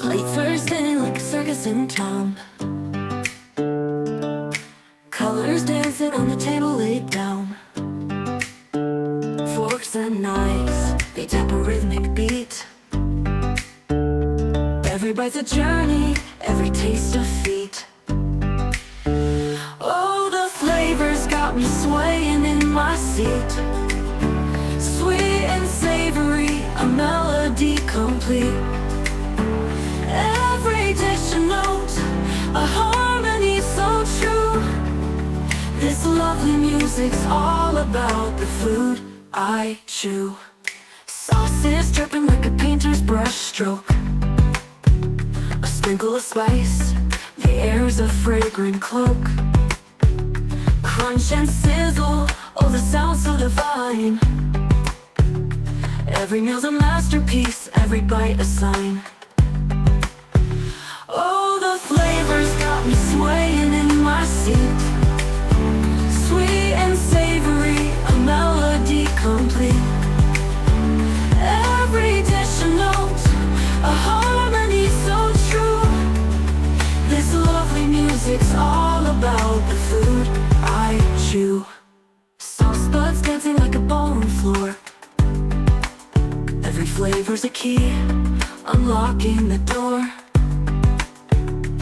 Late Thursday like a circus in town. Colors dancing on the table laid down. Forks and knives, they tap a rhythmic beat. Every bite's a journey, every taste a feat. Oh, the flavors got me swaying in my seat. Sweet and savory, a melody complete. Every dish a note, a harmony so true. This lovely music's all about the food I chew. Sauces dripping like a painter's brush stroke. A sprinkle of spice, the air's a fragrant cloak. Crunch and sizzle, oh the sound so divine. Every meal's a masterpiece, every bite a sign. Oh, the flavors got me swaying in my seat. Sweet and savory, a melody complete. Every dish a note, a harmony so true. This lovely music's all about the food I chew. Sauce buds dancing like a ballroom floor. Every flavor's a key, unlocking the door.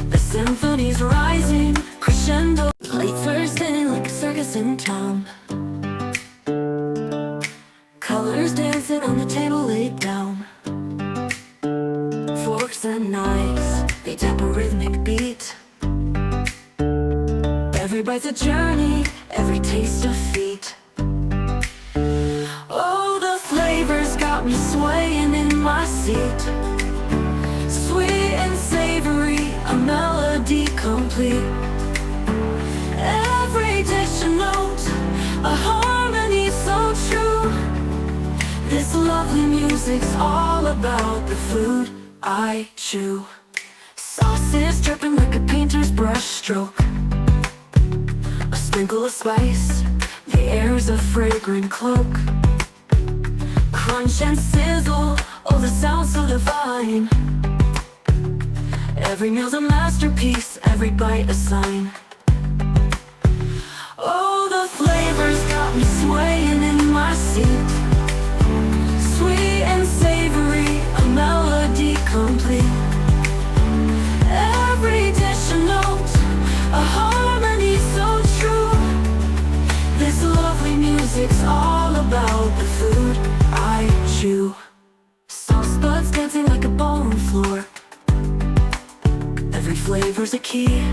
The symphony's rising, crescendo. Late Thursday like a circus in town. Colors dancing on the table laid down. Forks and knives, they tap a rhythmic beat. Every bite's a journey, every taste a feat. Oh, the flavors got me swaying in my seat. Sweet and savory, a melody complete. Every dish a note, a harmony so true. This lovely music's all about the food I chew. Sauces dripping like a painter's brush stroke. A sprinkle of spice, the air's a fragrant cloak. Crunch and sizzle, oh the sound so divine. Every meal's a masterpiece, every bite a sign. Oh, the flavors got me swaying in my seat. Sweet and savory, a melody complete. Every dish a note, a harmony so true. This lovely music's all about the food I chew. Sauce buds dancing like a ballroom floor. Every flavor's a key,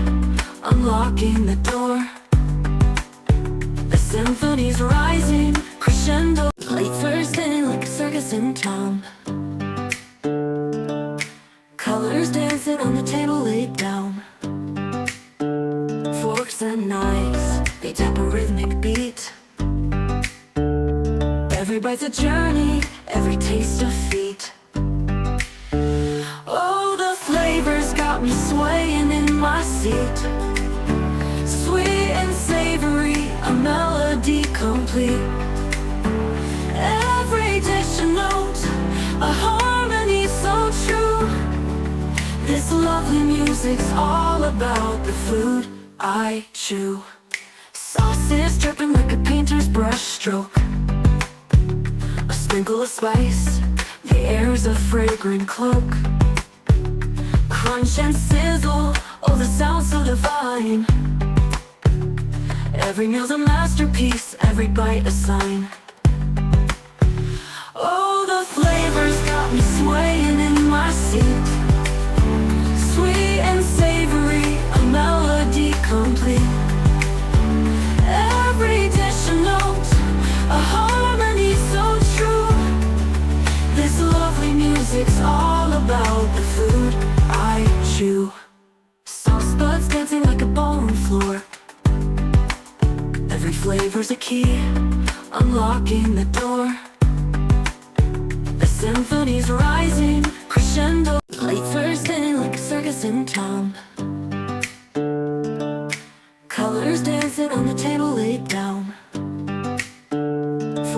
unlocking the door. The symphony's rising, crescendo. Late Thursday like a circus in town. Colors dancing on the table laid down. Forks and knives, they tap a rhythmic beat. Every bite's a journey, every taste a feat. Oh, the flavors got me swaying in my seat. Sweet and savory, a melody complete. Every dish a note, a harmony so true. This lovely music's all about the food I chew. Sauces dripping like a painter's brush stroke. A sprinkle of spice, the air's a fragrant cloak. Crunch and sizzle, oh the sound so divine. Every meal's a masterpiece, every bite a sign. Oh, the flavors got me swaying in my seat. Sweet and savory, a melody complete. Every dish a note, a harmony so true. This lovely music's all about the food I chew. Sauce buds dancing like a ballroom floor. Every flavor's a key, unlocking the door. The symphony's rising, crescendo. Late Thursday like a circus in town.